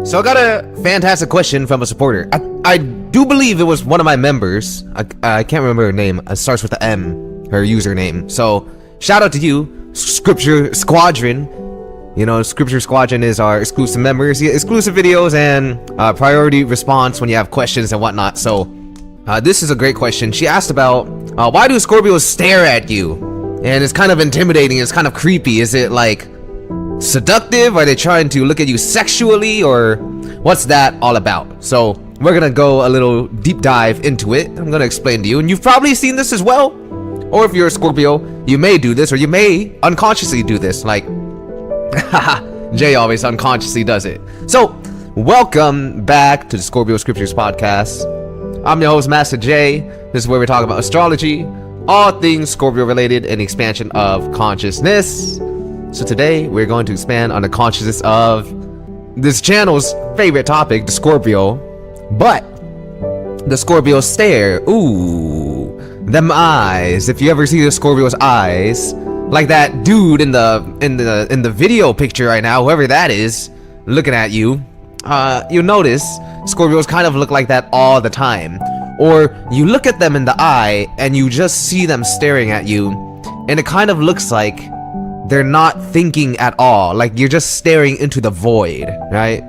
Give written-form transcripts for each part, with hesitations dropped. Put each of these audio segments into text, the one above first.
So I got a fantastic question from a supporter. I do believe it was one of my members. I can't remember her name. It starts with the M, her username. So shout out to you, Scripture Squadron. You know, Scripture Squadron is our exclusive members. You get exclusive videos and priority response when you have questions and whatnot. So this is a great question. She asked about why do Scorpios stare at you? And it's kind of intimidating. It's kind of creepy. Is it like seductive? Are they trying to look at you sexually, or what's that all about? So we're gonna go a little deep dive into it. I'm gonna explain to you, and you've probably seen this as well, or if you're a Scorpio, you may do this, or you may unconsciously do this, like Jay always unconsciously does it. So welcome back to the Scorpio Scriptures podcast. I'm your host, Master Jay. This is where we talk about astrology, all things Scorpio related, and expansion of consciousness. So today we're going to expand on the consciousness of this channel's favorite topic, the Scorpio, but the Scorpio stare. Ooh, them eyes. If you ever see the Scorpio's eyes, like that dude in the video picture right now, whoever that is, looking at you, you'll notice Scorpios kind of look like that all the time. Or you look at them in the eye and you just see them staring at you, and it kind of looks like they're not thinking at all, like you're just staring into the void, right?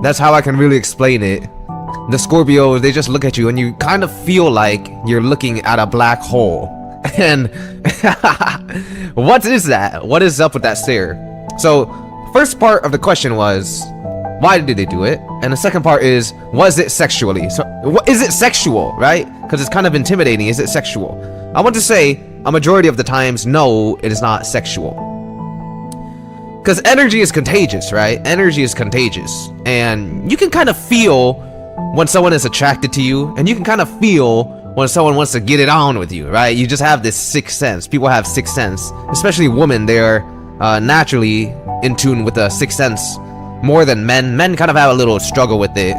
That's how I can really explain it. The Scorpios, they just look at you and you kind of feel like you're looking at a black hole. And what is that? What is up with that stare? So first part of the question was, why did they do it? And the second part is, was it sexually? So what is it sexual, right? Because it's kind of intimidating. Is it sexual? I want to say a majority of the times, no, it is not sexual. Because energy is contagious, right? Energy is contagious. And you can kind of feel when someone is attracted to you, and you can kind of feel when someone wants to get it on with you, right? You just have this sixth sense. People have sixth sense, especially women. They're naturally in tune with the sixth sense more than men. Men kind of have a little struggle with it,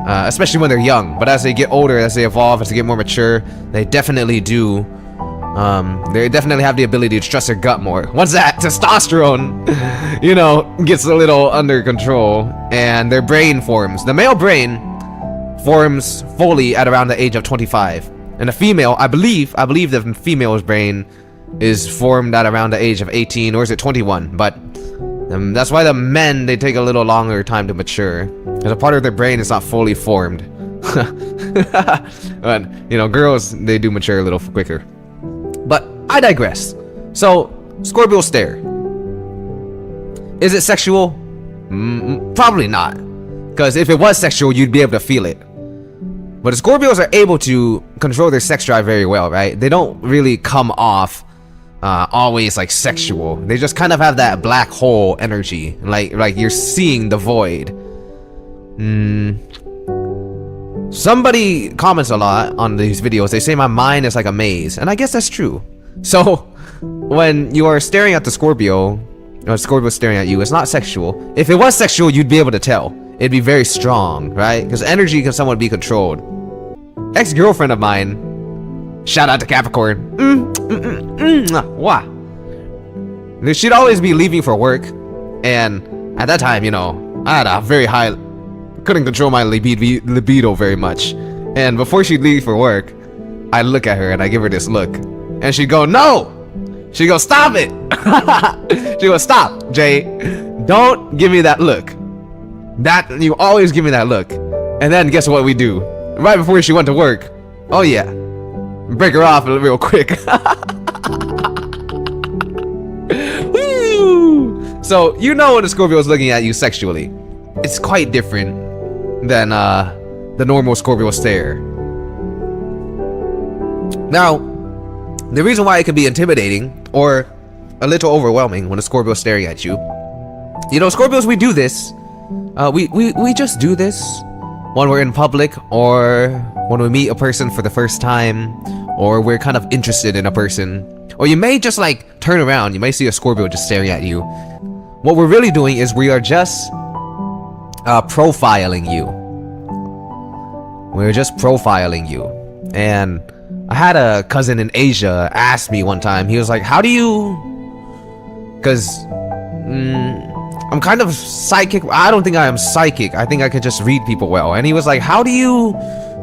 especially when they're young. But as they get older, as they evolve, as they get more mature, they definitely do. They definitely have the ability to trust their gut more. Once that testosterone, you know, gets a little under control and their brain forms. The male brain forms fully at around the age of 25. And the female, I believe the female's brain is formed at around the age of 18, or is it 21? But that's why the men, they take a little longer time to mature, because a part of their brain is not fully formed. But, you know, girls, they do mature a little quicker. But I digress. So, Scorpio stare. Is it sexual? Probably not. Because if it was sexual, you'd be able to feel it. But the Scorpios are able to control their sex drive very well, right? They don't really come off always like sexual. They just kind of have that black hole energy, like you're seeing the void. Somebody comments a lot on these videos. They say my mind is like a maze, and I guess that's true. So when you are staring at the Scorpio, or Scorpio staring at you, it's not sexual. If it was sexual, you'd be able to tell. It'd be very strong, right? Because energy can somewhat be controlled. Ex-girlfriend of mine, shout out to Capricorn. Wow. She'd always be leaving for work, and at that time, you know, I had a very high, couldn't control my libido very much. And before she'd leave for work, I'd look at her and I give her this look, and she'd go, no. She'd go, stop it. She'd go, stop, Jay. Don't give me that look. That you always give me that look. And then guess what we do? Right before she went to work, oh yeah, break her off real quick. Woo! So you know when the Scorpio is looking at you sexually, it's quite different than the normal Scorpio stare. Now, the reason why it can be intimidating or a little overwhelming when a Scorpio is staring at you, you know, Scorpios, we do this. We just do this when we're in public, or when we meet a person for the first time, or we're kind of interested in a person. Or you may just like turn around, you may see a Scorpio just staring at you. What we're really doing is we are just profiling you. We're just profiling you. And I had a cousin in Asia ask me one time, he was like, how do you, because I'm kind of psychic. I don't think I am psychic. I think I could just read people well. And he was like, how do you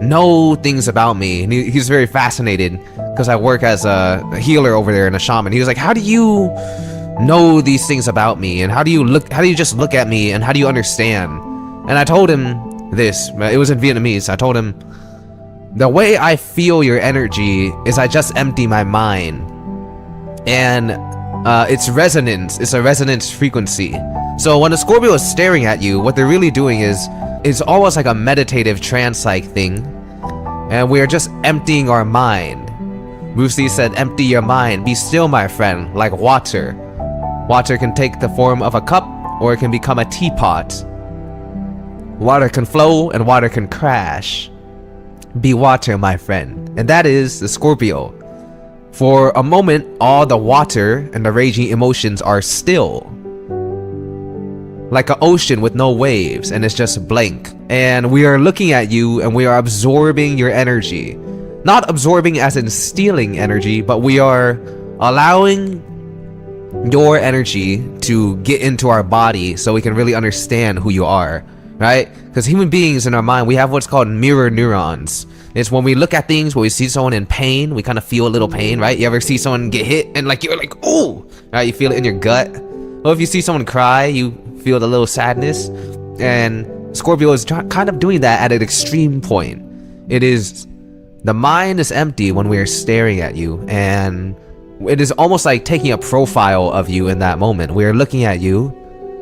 know things about me? And he's very fascinated because I work as a healer over there and a shaman. He was like, how do you know these things about me? And how do you just look at me, and how do you understand? And I told him this. It was in Vietnamese. I told him, the way I feel your energy is I just empty my mind, and it's resonance. It's a resonance frequency. So when a Scorpio is staring at you, what they're really doing is almost like a meditative trance-like thing, and we are just emptying our mind. Bruce Lee said, empty your mind, be still, my friend, like water. Water can take the form of a cup, or it can become a teapot. Water can flow and water can crash. Be water, my friend. And that is the Scorpio. For a moment, all the water and the raging emotions are still, like an ocean with no waves, and it's just blank. And we are looking at you, and we are absorbing your energy. Not absorbing as in stealing energy, but we are allowing your energy to get into our body so we can really understand who you are, right? Because human beings in our mind, we have what's called mirror neurons. It's when we look at things, when we see someone in pain, we kind of feel a little pain, right? You ever see someone get hit and like you're like, oh, right? You feel it in your gut. Or if you see someone cry, you feel the little sadness. And Scorpio is kind of doing that at an extreme point. It is, the mind is empty when we are staring at you, and it is almost like taking a profile of you in that moment. We are looking at you,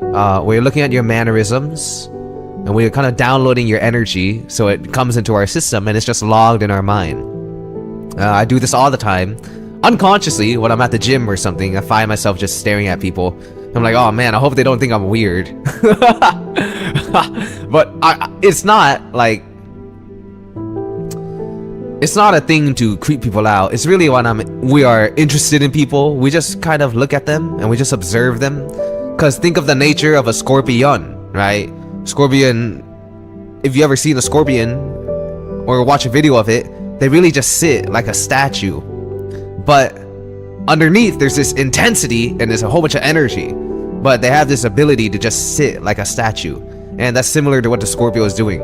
we're looking at your mannerisms, and we're kind of downloading your energy so it comes into our system and it's just logged in our mind. I do this all the time. Unconsciously, when I'm at the gym or something, I find myself just staring at people. I'm like, oh man, I hope they don't think I'm weird. But it's not like, it's not a thing to creep people out. It's really when we are interested in people, we just kind of look at them and we just observe them. Because think of the nature of a scorpion, right? Scorpion, if you ever seen a scorpion or watch a video of it, they really just sit like a statue. But underneath, there's this intensity and there's a whole bunch of energy. But they have this ability to just sit like a statue. And that's similar to what the Scorpio is doing.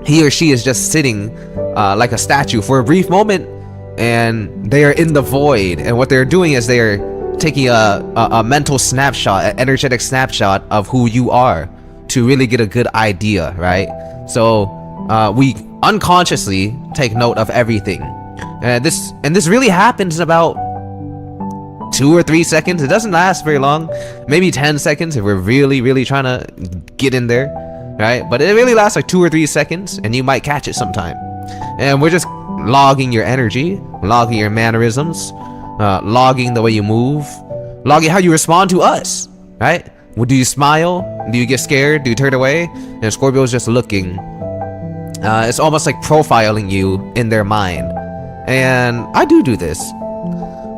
He or she is just sitting like a statue for a brief moment, and they are in the void. And what they're doing is they are taking a mental snapshot, an energetic snapshot of who you are to really get a good idea, right? So we unconsciously take note of everything. And this really happens in about 2 or 3 seconds. It doesn't last very long, maybe 10 seconds if we're really trying to get in there, right? But it really lasts like 2 or 3 seconds, and you might catch it sometime. And we're just logging your energy, logging your mannerisms, logging the way you move, logging how you respond to us, right? Do you smile? Do you get scared? Do you turn away? And Scorpio is just looking. It's almost like profiling you in their mind. And I do this.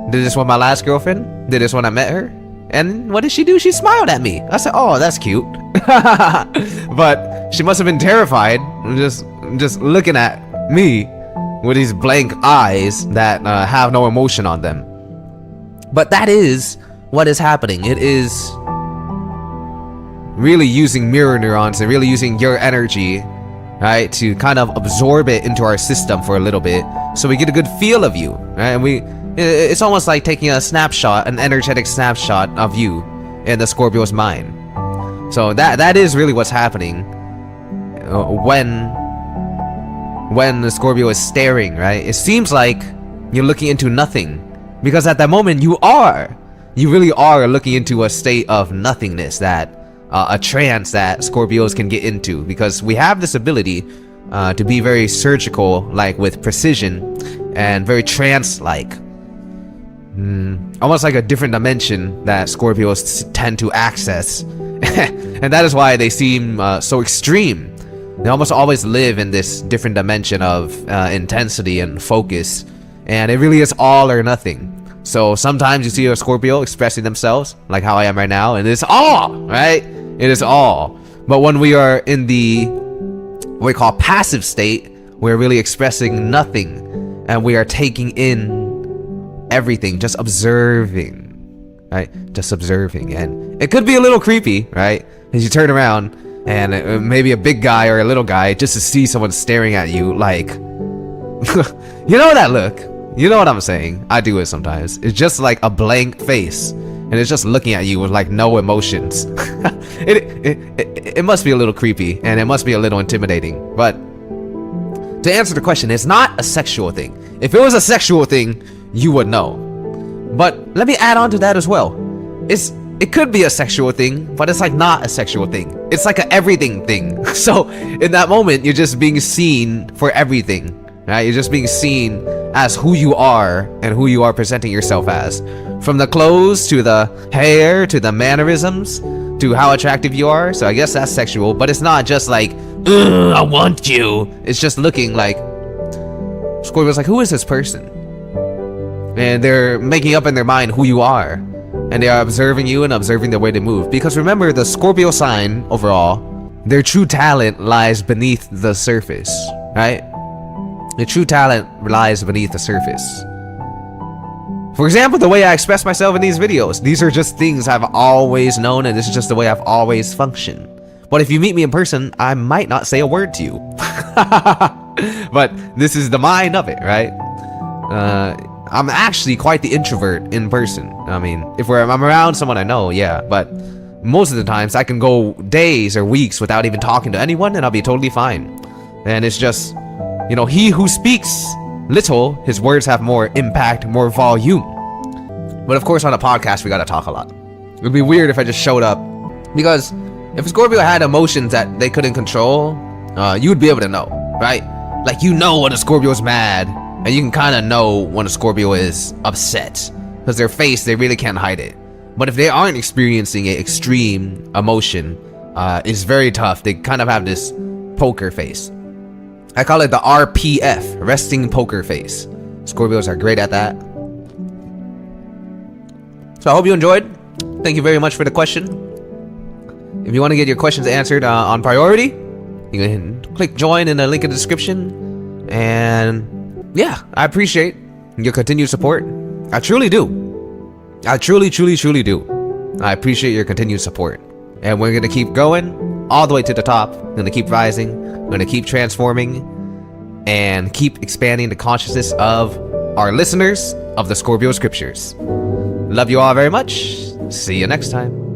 Did this with my last girlfriend. Did this when I met her. And what did she do? She smiled at me. I said, oh, that's cute. But she must have been terrified, just looking at me with these blank eyes that have no emotion on them. But that is what is happening. It is really using mirror neurons and really using your energy, right, to kind of absorb it into our system for a little bit, so we get a good feel of you, right? And it's almost like taking a snapshot, an energetic snapshot of you in the Scorpio's mind. So that is really what's happening when the Scorpio is staring, right? It seems like you're looking into nothing, because at that moment you really are looking into a state of nothingness, that a trance that Scorpios can get into, because we have this ability to be very surgical, like with precision, and very trance-like. Almost like a different dimension that Scorpios tend to access. And that is why they seem so extreme. They almost always live in this different dimension of intensity and focus, and it really is all or nothing. So sometimes you see a Scorpio expressing themselves like how I am right now, and it's all, right? It is all. But when we are in the what we call passive state, we're really expressing nothing, and we are taking in everything, just observing. right? Just observing, and it could be a little creepy, right? As you turn around, and maybe a big guy or a little guy, just to see someone staring at you, like, you know that look. You know what I'm saying? I do it sometimes. It's just like a blank face, and it's just looking at you with like no emotions. It must be a little creepy, and it must be a little intimidating. But to answer the question, it's not a sexual thing. If it was a sexual thing, you would know. But let me add on to that as well. It could be a sexual thing, but it's like not a sexual thing. It's like a everything thing. So in that moment, you're just being seen for everything, right? You're just being seen as who you are and who you are presenting yourself as. From the clothes to the hair to the mannerisms to how attractive you are. So I guess that's sexual, but it's not just like, I want you. It's just looking like, Scorpio's like, who is this person? And they're making up in their mind who you are. And they are observing you and observing the way they move. Because remember, the Scorpio sign overall, their true talent lies beneath the surface, right? The true talent lies beneath the surface. For example, the way I express myself in these videos, these are just things I've always known, and this is just the way I've always functioned. But if you meet me in person, I might not say a word to you. But this is the mind of it, right? I'm actually quite the introvert in person. I mean, if I'm around someone I know, yeah, but most of the times I can go days or weeks without even talking to anyone, and I'll be totally fine. And it's just, you know, he who speaks little, his words have more impact, more volume. But of course, on a podcast, we gotta talk a lot. It would be weird if I just showed up, because if a Scorpio had emotions that they couldn't control, you would be able to know, right? Like, you know when a Scorpio's mad, and you can kind of know when a Scorpio is upset, because their face, they really can't hide it. But if they aren't experiencing an extreme emotion, it's very tough. They kind of have this poker face. I call it the RPF, resting poker face. Scorpios are great at that. So I hope you enjoyed. Thank you very much for the question. If you want to get your questions answered on priority, you can click join in the link in the description. And yeah, I appreciate your continued support. I truly do. I truly do. I appreciate your continued support. And we're going to keep going all the way to the top. We're going to keep rising. We're going to keep transforming and keep expanding the consciousness of our listeners of the Scorpio scriptures. Love you all very much. See you next time.